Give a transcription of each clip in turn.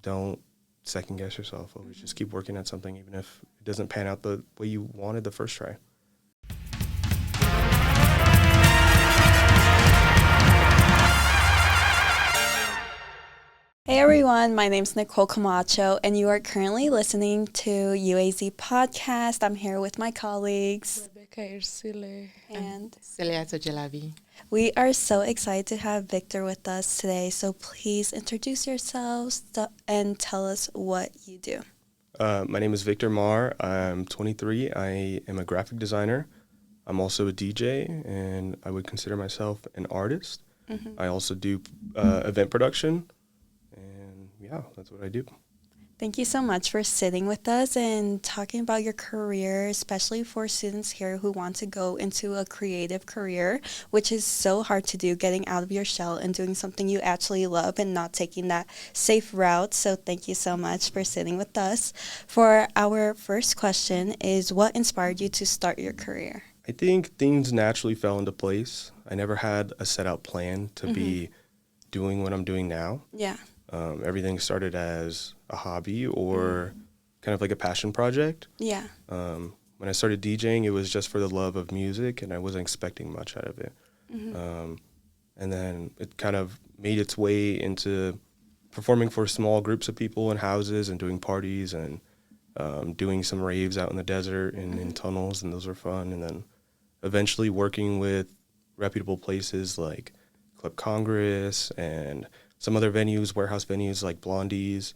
don't second guess yourself. Always just keep working at something, even if it doesn't pan out the way you wanted the first try. Hey everyone, my name's Nicole Camacho, and you are currently listening to UAZ Podcast. I'm here with my colleagues. Ursule. And Seliat, Ojelabi. We are so excited to have Victor with us today, so please introduce yourselves and tell us what you do. My name is Victor Marr. I'm 23. I am a graphic designer. I'm also a DJ, and I would consider myself an artist. I also do event production. Yeah, that's what I do. Thank you so much for sitting with us and talking about your career, especially for students here who want to go into a creative career, which is so hard to do, getting out of your shell and doing something you actually love and not taking that safe route. So thank you so much for sitting with us. For our first question is, what inspired you to start your career? I think things naturally fell into place. I never had a set out plan to be doing what I'm doing now. Yeah. Everything started as a hobby or kind of like a passion project. Yeah. When I started DJing, it was just for the love of music, and I wasn't expecting much out of it. And then it kind of made its way into performing for small groups of people in houses and doing parties and doing some raves out in the desert and in tunnels, and those were fun. And then eventually working with reputable places like Club Congress and some other venues, warehouse venues like Blondie's,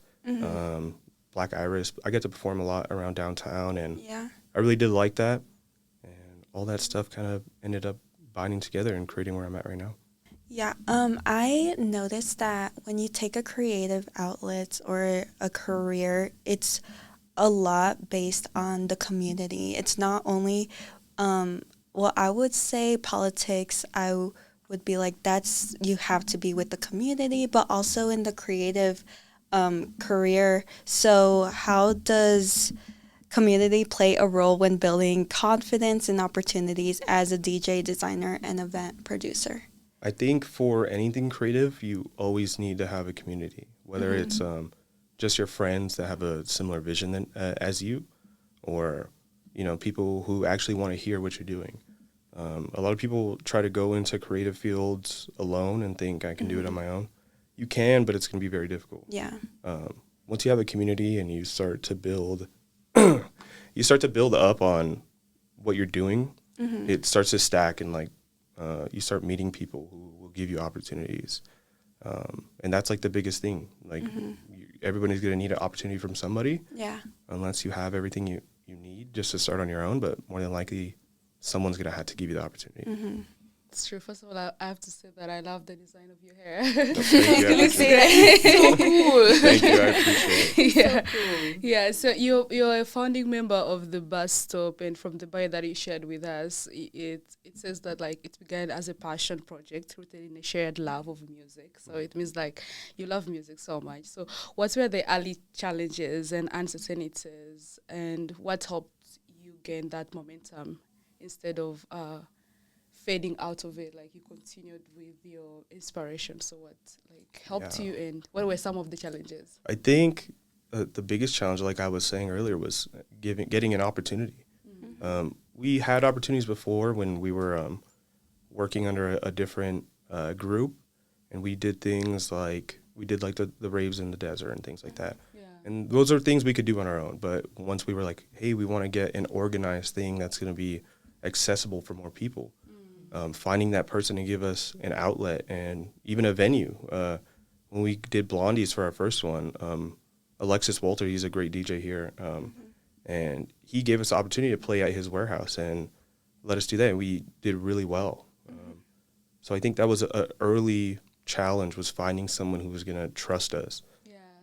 Black Iris. I get to perform a lot around downtown, and I really did like that. And all that stuff kind of ended up binding together and creating where I'm at right now. Yeah, I noticed that when you take a creative outlet or a career, it's a lot based on the community. It's not only, I would say politics, would be like you have to be with the community, but also in the creative career. So how does community play a role when building confidence and opportunities as a DJ, designer, and event producer? I think for anything creative, you always need to have a community, whether it's just your friends that have a similar vision as you, or people who actually want to hear what you're doing. A lot of people try to go into creative fields alone and think I can do it on my own. You can, but it's going to be very difficult. Yeah. Once you have a community and you start to build, up on what you're doing, it starts to stack, and you start meeting people who will give you opportunities. And that's like the biggest thing. Everybody's going to need an opportunity from somebody. Yeah. Unless you have everything you need just to start on your own, but more than likely, someone's going to have to give you the opportunity. It's true. First of all, I have to say that I love the design of your hair. So cool. Thank you. I appreciate it. Yeah. So cool. Yeah, so you're a founding member of the bus stop, and from the bio that you shared with us, it says that it began as a passion project rooted in a shared love of music. So it means you love music so much. So what were the early challenges and uncertainties, and what helped you gain that momentum instead of fading out of it? You continued with your inspiration. So what helped you, and what were some of the challenges? I think the biggest challenge, like I was saying earlier, was getting an opportunity. We had opportunities before when we were working under a different group, and we did things like the raves in the desert and things like that. Yeah. And those are things we could do on our own. But once we were like, hey, we want to get an organized thing that's going to be accessible for more people, finding that person to give us an outlet and even a venue. When we did Blondie's for our first one, Alexis Walter, he's a great DJ here, and he gave us the opportunity to play at his warehouse and let us do that. And we did really well. So I think that was an early challenge, was finding someone who was going to trust us.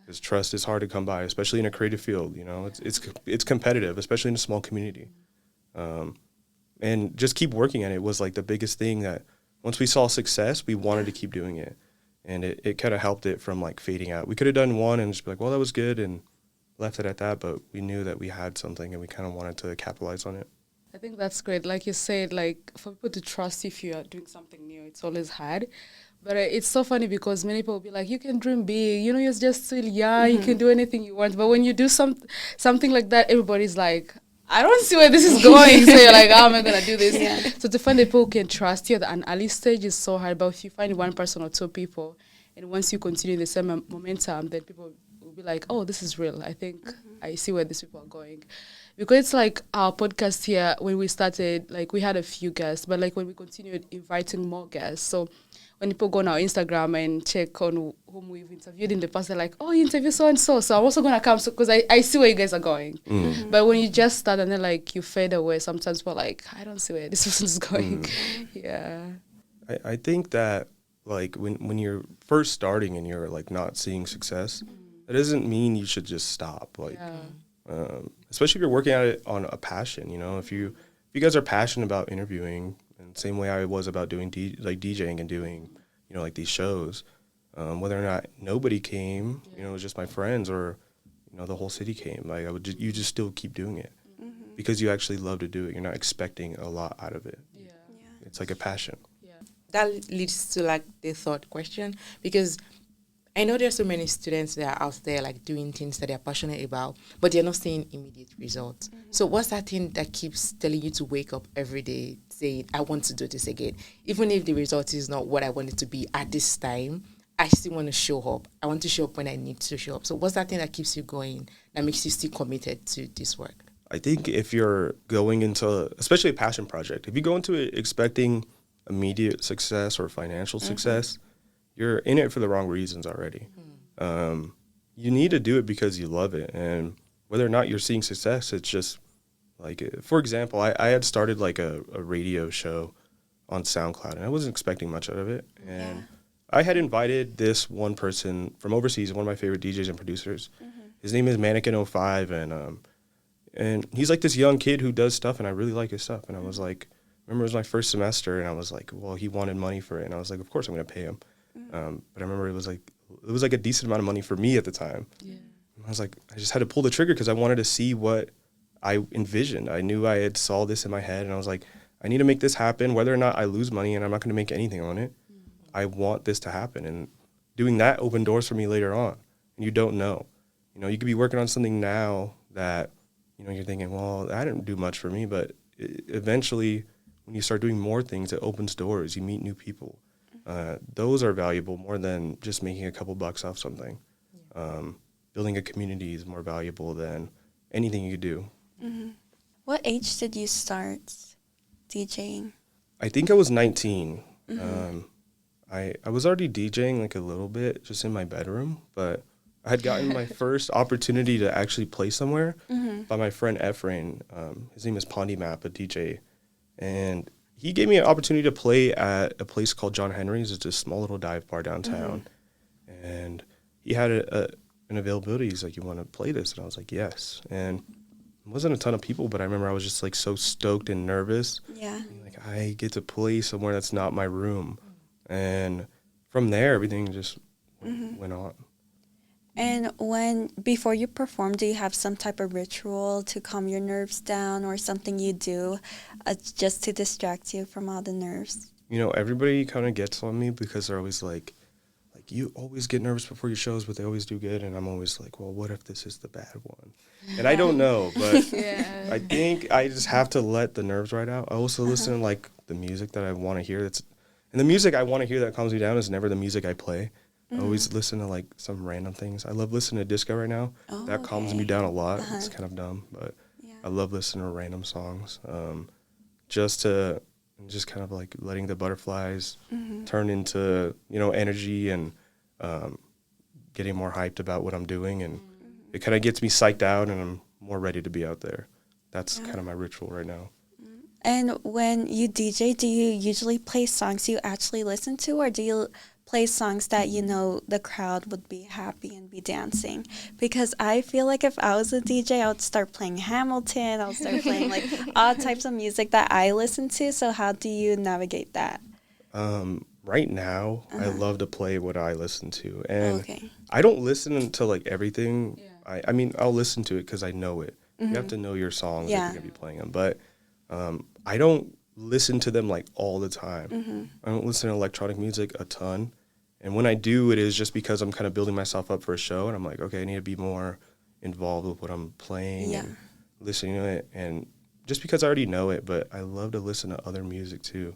Because trust is hard to come by, especially in a creative field. It's competitive, especially in a small community. And just keep working at it was the biggest thing, that once we saw success, we wanted to keep doing it. And it kind of helped it from fading out. We could have done one and just be like, well, that was good, and left it at that, but we knew that we had something and we kind of wanted to capitalize on it. I think that's great. Like you said, for people to trust if you are doing something new, it's always hard. But it's so funny because many people will be like, you can dream big, you know, you're just still young, you can do anything you want. But when you do something like that, everybody's like, I don't see where this is going. So you're like, how am I going to do this? Yeah. So to find people who can trust you at an early stage is so hard. But if you find one person or two people, and once you continue the same momentum, then people will be like, oh, this is real. I think I see where these people are going. Because it's like our podcast here, when we started, like we had a few guests, but like when we continued inviting more guests. So when people go on our Instagram and check on whom we've interviewed in the past, they're like, oh, you interviewed so-and-so, so I'm also going to come because I see where you guys are going. But when you just start and then like you fade away, sometimes we're like, I don't see where this person's going. Yeah. I think that like when you're first starting and you're like not seeing success, that doesn't mean you should just stop. Like, especially if you're working at it on a passion, you know, if you guys are passionate about interviewing, and same way I was about doing DJing and doing, you know, like these shows, whether or not nobody came, you know, it was just my friends or, you know, the whole city came, like you just still keep doing it because you actually love to do it. You're not expecting a lot out of it. It's like a passion. That leads to like the third question, because I know there's so many students that are out there like doing things that they're passionate about, but they're not seeing immediate results. So what's that thing that keeps telling you to wake up every day saying, I want to do this again? Even if the result is not what I want it to be at this time, I still want to show up. I want to show up when I need to show up. So what's that thing that keeps you going, that makes you still committed to this work? I think if you're going into, especially a passion project, if you go into it expecting immediate success or financial success, you're in it for the wrong reasons already. You need to do it because you love it. And whether or not you're seeing success, it's just like, for example, I had started like a radio show on SoundCloud and I wasn't expecting much out of it. And I had invited this one person from overseas, one of my favorite DJs and producers. His name is Mannequin05, and he's like this young kid who does stuff, and I really like his stuff. And I was like, remember it was my first semester, and I was like, well, he wanted money for it. And I was like, of course I'm going to pay him. But I remember it was like a decent amount of money for me at the time. I was like, I just had to pull the trigger because I wanted to see what I envisioned. I knew I had saw this in my head, and I was like, I need to make this happen, whether or not I lose money, and I'm not going to make anything on it. I want this to happen. And doing that opened doors for me later on. And you don't know. You know, you could be working on something now that, you know, you're thinking, well, that didn't do much for me. But eventually, when you start doing more things, it opens doors. You meet new people. Those are valuable more than just making a couple bucks off something. Building a community is more valuable than anything you do. What age did you start DJing? I think I was 19. I was already DJing like a little bit just in my bedroom, but I had gotten my first opportunity to actually play somewhere by my friend Efrain. His name is Pondy Map, a DJ. And he gave me an opportunity to play at a place called John Henry's. It's a small little dive bar downtown. And he had an availability. He's like, you want to play this? And I was like, yes. And it wasn't a ton of people, but I remember I was just like so stoked and nervous. Like, I get to play somewhere that's not my room. And from there, everything just went on. And before you perform, do you have some type of ritual to calm your nerves down, or something you do just to distract you from all the nerves? You know, everybody kind of gets on me because they're always like, you always get nervous before your shows, but they always do good. And I'm always like, well, what if this is the bad one? And I don't know, but I think I just have to let the nerves ride out. I also listen to like the music that I want to hear. And the music I want to hear that calms me down is never the music I play. I always listen to like some random things. I love listening to disco right now. That calms me down a lot. It's kind of dumb, but I love listening to random songs. Just kind of like letting the butterflies turn into, you know, energy and getting more hyped about what I'm doing. And it kind of gets me psyched out and I'm more ready to be out there. That's kind of my ritual right now. And when you DJ, do you usually play songs you actually listen to, or do you play songs that you know the crowd would be happy and be dancing? Because I feel like if I was a DJ, I would start playing Hamilton. I would start playing like all types of music that I listen to. So how do you navigate that? Right now, I love to play what I listen to. And I don't listen to like everything. I mean, I'll listen to it because I know it. You have to know your songs if you're going to be playing them. But I don't listen to them like all the time. I don't listen to electronic music a ton. And when I do, it is just because I'm kind of building myself up for a show, and I'm like, okay, I need to be more involved with what I'm playing and listening to it. And just because I already know it, but I love to listen to other music too.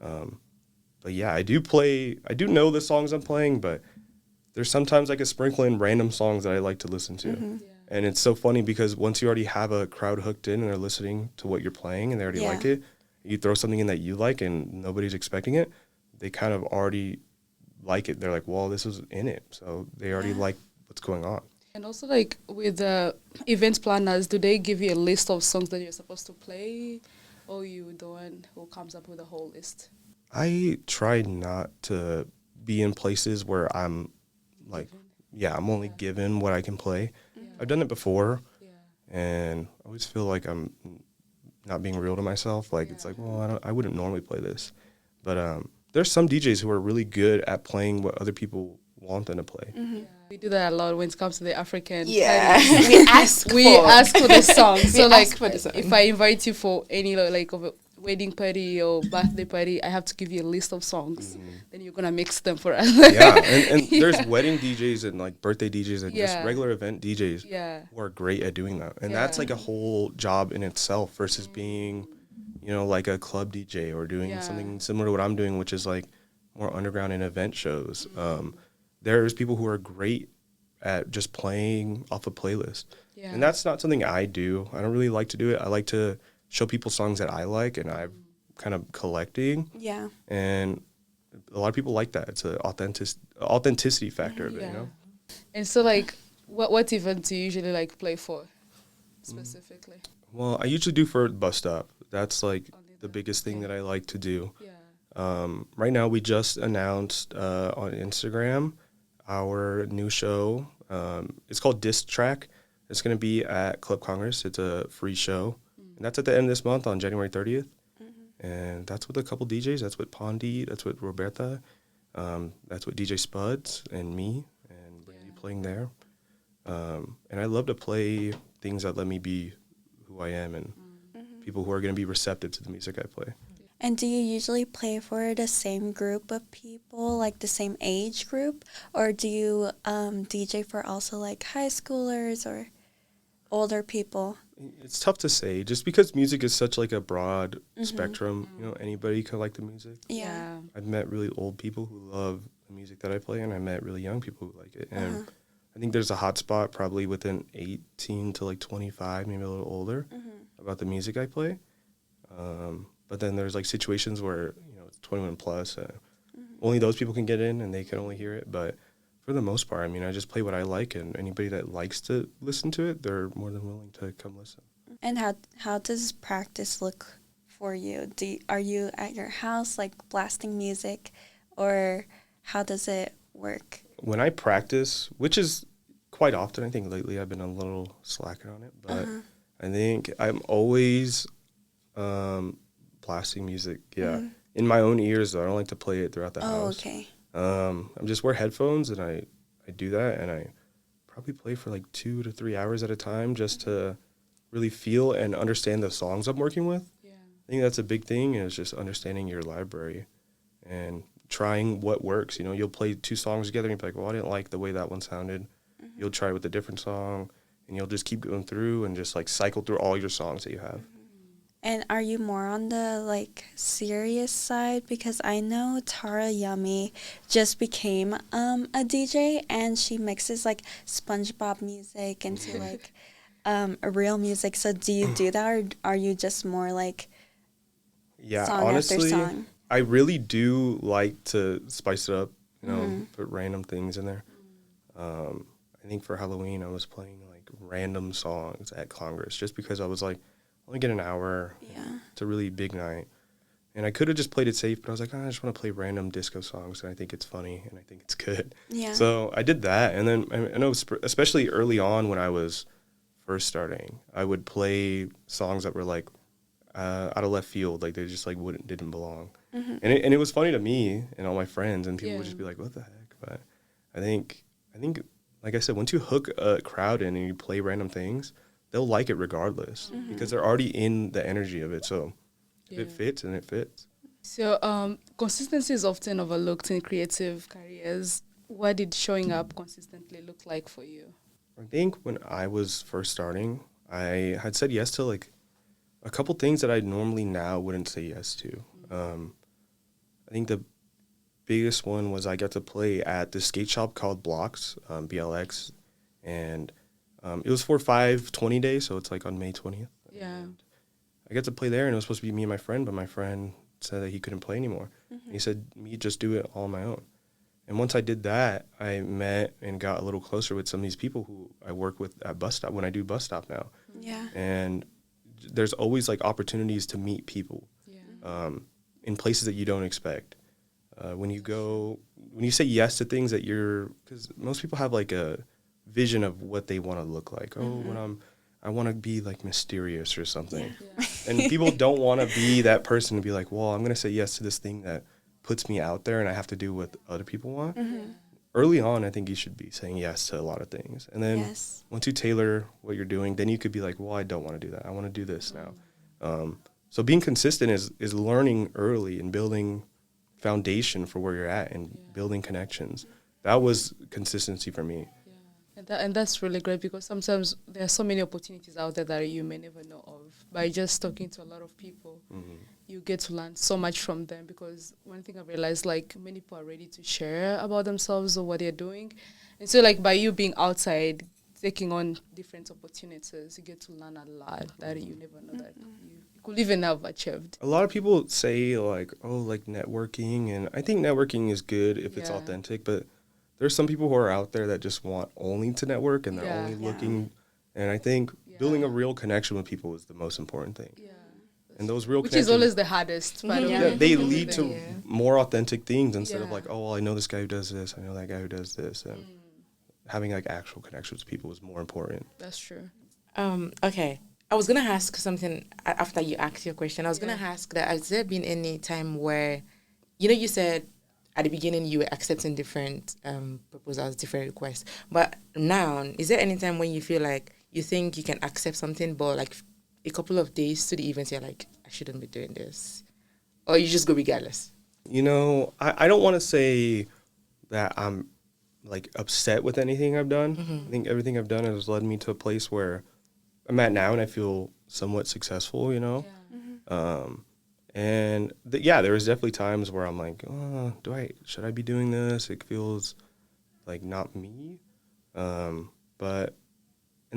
But yeah, I do know the songs I'm playing, but there's sometimes I can sprinkle in random songs that I like to listen to. And it's so funny because once you already have a crowd hooked in and they're listening to what you're playing and they already like it, you throw something in that you like and nobody's expecting it, they kind of already like it. They're like, well, this was in it. So they already like what's going on. And also, like, with the event planners, do they give you a list of songs that you're supposed to play, or you the one who comes up with a whole list? I try not to be in places where I'm like, I'm only given what I can play. I've done it before, and I always feel like I'm not being real to myself. Like, it's like, well, I wouldn't normally play this. But there's some DJs who are really good at playing what other people want them to play. We do that a lot when it comes to the African. we ask for the song. So like, song. if I invite you for any like of a wedding party or birthday party, I have to give you a list of songs. Then you're gonna mix them for us. And there's wedding DJs and like birthday DJs and just regular event DJs who are great at doing that. And that's like a whole job in itself versus being, like a club DJ or doing something similar to what I'm doing, which is like more underground and event shows. There's people who are great at just playing off a playlist. And that's not something I do. I don't really like to do it. I like to show people songs that I like and I'm kind of collecting. And a lot of people like that. It's an authenticity factor of it, And so, like, what events do you usually, like, play for specifically? Well, I usually do for bus stop. That's, like, the biggest thing that I like to do. Right now, we just announced on Instagram our new show. It's called Disctrack. It's going to be at Club Congress. It's a free show. And that's at the end of this month on January 30th. And that's with a couple DJs. That's with Pondi. That's with Roberta. That's with DJ Spuds and me. And we're going to be playing there. And I love to play things that let me be who I am and people who are going to be receptive to the music I play. And do you usually play for the same group of people, like the same age group? Or do you DJ for also like high schoolers or older people? It's tough to say, just because music is such like a broad spectrum. Anybody can like the music. I've met really old people who love the music that I play, and I met really young people who like it. And I think there's a hot spot probably within 18 to like 25, maybe a little older, about the music I play. But then there's like situations where it's 21 plus. Only those people can get in, and they can only hear it. But for the most part, I mean, I just play what I like, and anybody that likes to listen to it, they're more than willing to come listen. And how does practice look for you? Are you at your house, like, blasting music, or how does it work? When I practice, which is quite often, I think lately I've been a little slacker on it, but I think I'm always blasting music, in my own ears, though. I don't like to play it throughout the house. Okay. I just wear headphones, and I do that, and I probably play for like 2 to 3 hours at a time just to really feel and understand the songs I'm working with. I think that's a big thing, is just understanding your library and trying what works. You'll play 2 songs together and you'll be like, well, I didn't like the way that one sounded. You'll try it with a different song, and you'll just keep going through and just like cycle through all your songs that you have. And are you more on the, like, serious side? Because I know Tara Yummy just became a DJ, and she mixes, like, SpongeBob music into, like, real music. So do you do that, or are you just more, like, song honestly, after song? I really do like to spice it up, put random things in there. I think for Halloween, I was playing, like, random songs at Congress just because I was like, only get an hour. It's a really big night. And I could have just played it safe, but I was like, I just want to play random disco songs, and I think it's funny, and I think it's good. So I did that, and then I know, especially early on when I was first starting, I would play songs that were like out of left field, like they just like didn't belong. And it was funny to me and all my friends, and people would just be like, what the heck? But I think, like I said, once you hook a crowd in and you play random things, they'll like it regardless because they're already in the energy of it. So if it fits, then it fits. So, consistency is often overlooked in creative careers. What did showing up consistently look like for you? I think when I was first starting, I had said yes to like a couple things that I normally now wouldn't say yes to. I think the biggest one was I got to play at this skate shop called Blocks, BLX, and it was for 5/20 days, so it's like on May 20th. Yeah. I got to play there, and it was supposed to be me and my friend, but my friend said that he couldn't play anymore. And he said, me just do it all on my own. And once I did that, I met and got a little closer with some of these people who I work with at bus stop when I do bus stop now. Yeah. And there's always like opportunities to meet people in places that you don't expect. When you say yes to things that because most people have like a vision of what they want to look like. I want to be like mysterious or something. Yeah. And people don't want to be that person to be like, well, I'm going to say yes to this thing that puts me out there and I have to do what other people want. Early on, I think you should be saying yes to a lot of things. And then once you tailor what you're doing, then you could be like, well, I don't want to do that. I want to do this now. So being consistent is learning early and building foundation for where you're at and building connections. That was consistency for me. And that's really great because sometimes there are so many opportunities out there that you may never know of. By just talking to a lot of people, you get to learn so much from them, because one thing I realized, like, many people are ready to share about themselves or what they're doing. And so, like, by you being outside, taking on different opportunities, you get to learn a lot that you never know that you could even have achieved. A lot of people say, like, oh, like networking. And I think networking is good if it's authentic, but there's some people who are out there that just want only to network and they're only looking. And I think building a real connection with people is the most important thing. Yeah. And those real connections, which is always the hardest part of it. They lead to more authentic things instead of like, oh, well, I know this guy who does this. I know that guy who does this. And having like actual connections with people is more important. That's true. Okay. I was going to ask something after you asked your question. I was going to ask that, has there been any time where, you said, at the beginning, you were accepting different proposals, different requests. But now, is there any time when you feel like you think you can accept something, but like a couple of days to the event, you're like, I shouldn't be doing this? Or you just go regardless? I don't want to say that I'm like upset with anything I've done. I think everything I've done has led me to a place where I'm at now and I feel somewhat successful, And there was definitely times where I'm like, oh, should I be doing this? It feels like not me. And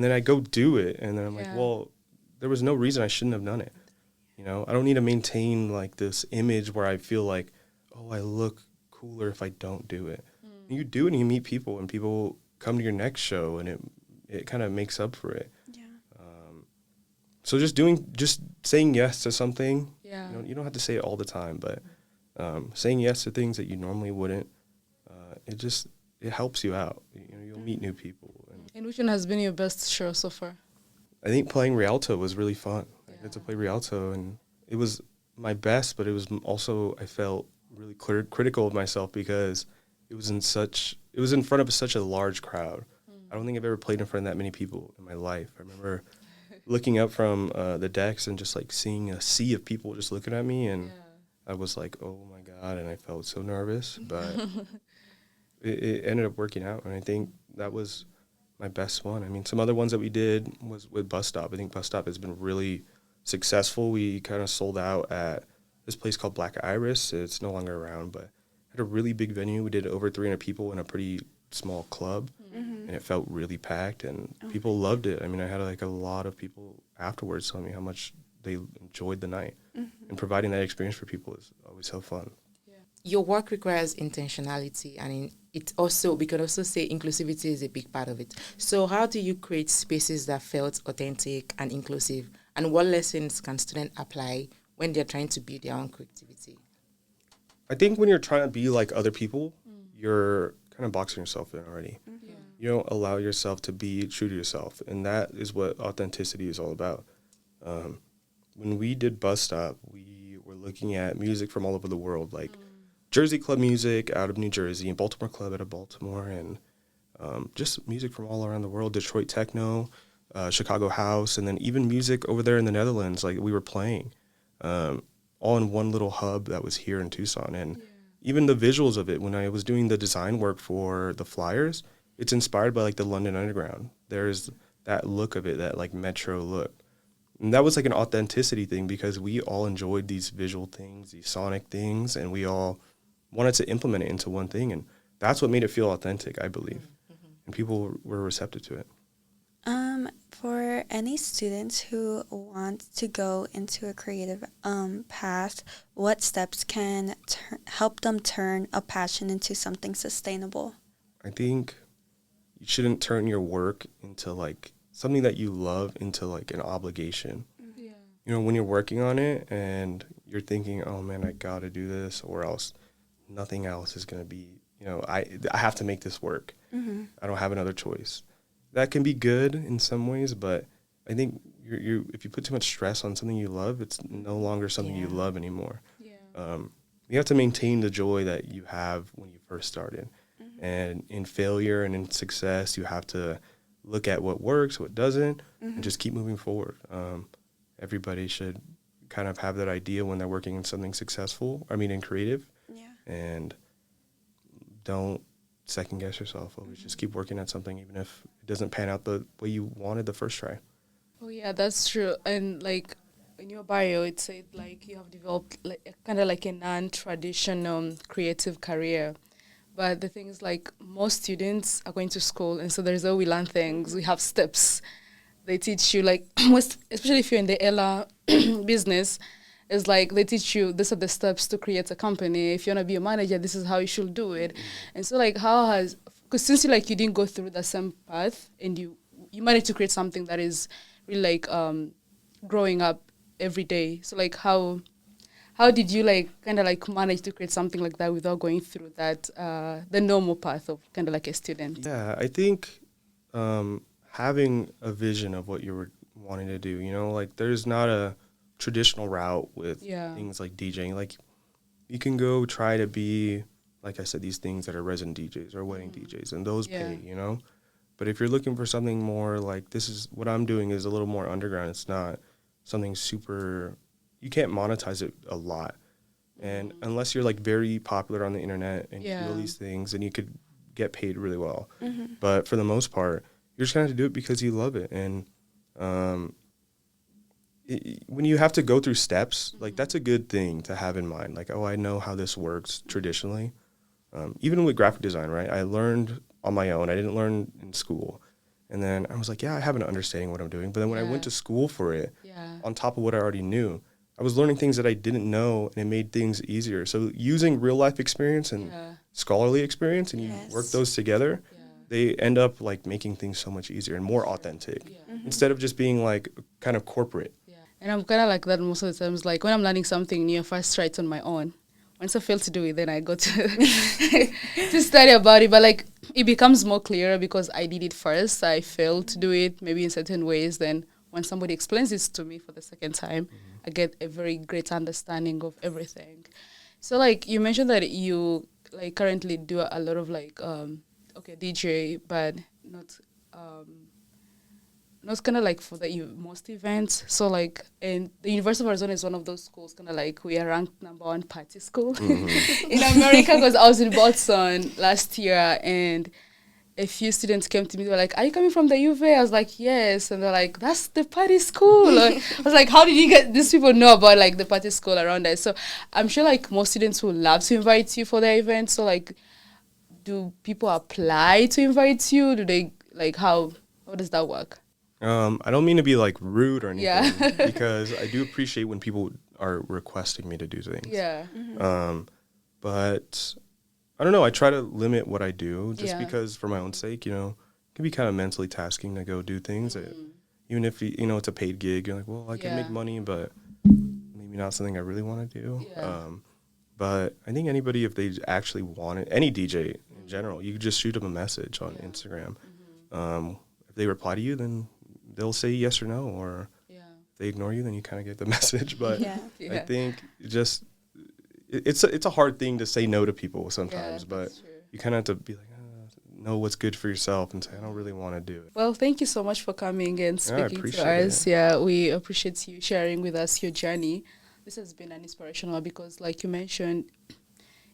then I go do it, and then I'm like, well, there was no reason I shouldn't have done it. I don't need to maintain like this image where I feel like, oh, I look cooler if I don't do it. You do it and you meet people, and people come to your next show, and it kind of makes up for it. So just saying yes to something. You don't have to say it all the time, but saying yes to things that you normally wouldn't, it helps you out. You'll meet new people. And which one has been your best show so far? I think playing Rialto was really fun. I got to play Rialto, and it was my best, but it was also, I felt really critical of myself because it was in front of such a large crowd. I don't think I've ever played in front of that many people in my life. I remember looking up from the decks and just like seeing a sea of people just looking at me, and I was like, oh my God, and I felt so nervous, but it ended up working out, and I think that was my best one. I mean, some other ones that we did was with Bus Stop. I think Bus Stop has been really successful. We kind of sold out at this place called Black Iris. It's no longer around, but had a really big venue. We did over 300 people in a pretty small club, and it felt really packed, and people loved it. I mean, I had like a lot of people afterwards telling me how much they enjoyed the night, and providing that experience for people is always so fun. Your work requires intentionality, and we could also say inclusivity is a big part of it. So how do you create spaces that felt authentic and inclusive, and what lessons can students apply when they're trying to build their own creativity? I think when you're trying to be like other people, you're kind of boxing yourself in already. You don't allow yourself to be true to yourself, and that is what authenticity is all about. When we did Bus Stop, we were looking at music from all over the world, like Jersey Club music out of New Jersey, and Baltimore Club out of Baltimore, and just music from all around the world, Detroit techno, Chicago house, and then even music over there in the Netherlands, like we were playing. all in one little hub that was here in Tucson. And even the visuals of it, when I was doing the design work for the flyers, it's inspired by like the London Underground. There's that look of it, that like metro look. And that was like an authenticity thing because we all enjoyed these visual things, these sonic things, and we all wanted to implement it into one thing. And that's what made it feel authentic, I believe. And people were receptive to it. For any students who want to go into a creative path, what steps can help them turn a passion into something sustainable? I think you shouldn't turn your work into like something that you love into like an obligation. Yeah. You know, when you're working on it and you're thinking, oh man, I gotta do this or else nothing else is gonna be, you know, I have to make this work. I don't have another choice. That can be good in some ways, but I think you if you put too much stress on something you love, it's no longer something you love anymore. Yeah. You have to maintain the joy that you have when you first started. And in failure and in success, you have to look at what works, what doesn't, and just keep moving forward. Everybody should kind of have that idea when they're working in something successful, in creative. Yeah. And don't second guess yourself. Always just keep working at something, even if it doesn't pan out the way you wanted the first try. Oh yeah, that's true. And like in your bio, it said like you have developed like kind of like a non-traditional creative career. But the thing is, like, most students are going to school, and so there's where we learn things. We have steps. They teach you, like, especially if you're in the Ella business, it's like they teach you, these are the steps to create a company. If you want to be a manager, this is how you should do it. And so, like, because since you didn't go through the same path, and you managed to create something that is really, like, growing up every day. So, like, how did you manage to create something like that without going through that the normal path of kind of like a student? Yeah, I think having a vision of what you were wanting to do, like there's not a traditional route with things like DJing. Like you can go try to be, like I said, these things that are resident DJs or wedding DJs, and those pay, But if you're looking for something more like this is what I'm doing is a little more underground. It's not something super. You can't monetize it a lot. And unless you're like very popular on the internet and you do all these things, then you could get paid really well. But for the most part, you're just going to have to do it because you love it. And when you have to go through steps, like that's a good thing to have in mind. Like, oh, I know how this works traditionally. Even with graphic design, right? I learned on my own. I didn't learn in school. And then I was like, yeah, I have an understanding of what I'm doing. But then when I went to school for it, on top of what I already knew, I was learning things that I didn't know, and it made things easier. So using real life experience and scholarly experience, and you work those together, they end up like making things so much easier and more authentic instead of just being like kind of corporate. And I'm kind of like that most of the times. Like when I'm learning something new, I first try it on my own. Once I fail to do it, then I go to to study about it. But like it becomes more clearer because I did it first. I failed to do it maybe in certain ways. Then when somebody explains this to me for the second time, I get a very great understanding of everything. So like you mentioned that you like currently do a lot of like DJ, but not kind of like for the most events. So like, and the University of Arizona is one of those schools kind of like we are ranked #1 party school in America, because I was in Boston last year and a few students came to me. They were like, "Are you coming from the UVA?" I was like, "Yes." And they're like, "That's the party school." I was like, "How did you get these people know about like the party school around us?" So I'm sure like most students would love to invite you for their event. So like, do people apply to invite you? Do they like how does that work? I don't mean to be like rude or anything because I do appreciate when people are requesting me to do things. Yeah. But I don't know. I try to limit what I do just because for my own sake, it can be kind of mentally tasking to go do things. Even if, it's a paid gig, you're like, well, I can make money, but maybe not something I really want to do. Yeah. But I think anybody, if they actually want it, any DJ in general, you could just shoot them a message on Instagram. If they reply to you, then they'll say yes or no, or if they ignore you, then you kind of get the message. But I think it's a hard thing to say no to people sometimes, but you kind of have to be like, know what's good for yourself and say, I don't really want to do it. Well, thank you so much for coming and speaking to us. Yeah, we appreciate you sharing with us your journey this has been an inspirational because, like you mentioned,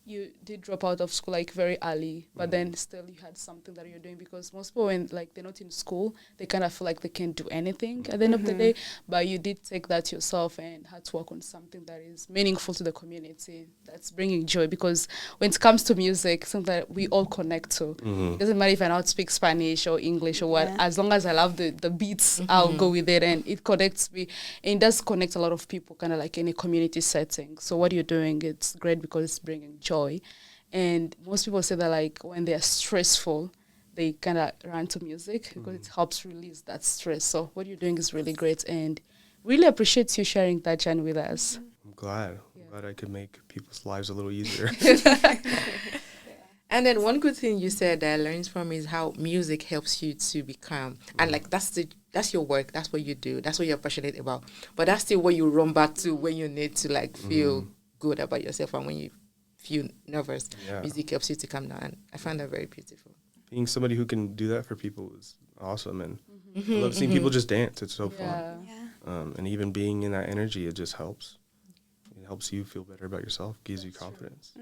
you did drop out of school like very early, but then still you had something that you're doing, because most people when like they're not in school, they kind of feel like they can't do anything at the end of the day, but you did take that yourself and had to work on something that is meaningful to the community, that's bringing joy, because when it comes to music, something that we all connect to. It doesn't matter if I know how to speak Spanish or English or what, as long as I love the beats, I'll go with it, and it connects me, and it does connect a lot of people kind of like in a community setting. So what you're doing, it's great because it's bringing joy. And most people say that like when they're stressful, they kind of run to music because it helps release that stress. So what you're doing is really great, and really appreciate you sharing that journey with us. I'm glad. I'm glad I could make people's lives a little easier. And then one good thing you said that I learned from is how music helps you to become, and like that's your work, that's what you do, that's what you're passionate about. But that's still what you run back to when you need to like feel good about yourself, and when you feel nervous, music helps you to calm down. And I find that very beautiful. Being somebody who can do that for people is awesome, and I love seeing people just dance. It's so fun. And even being in that energy, it just helps. It helps you feel better about yourself, gives you confidence.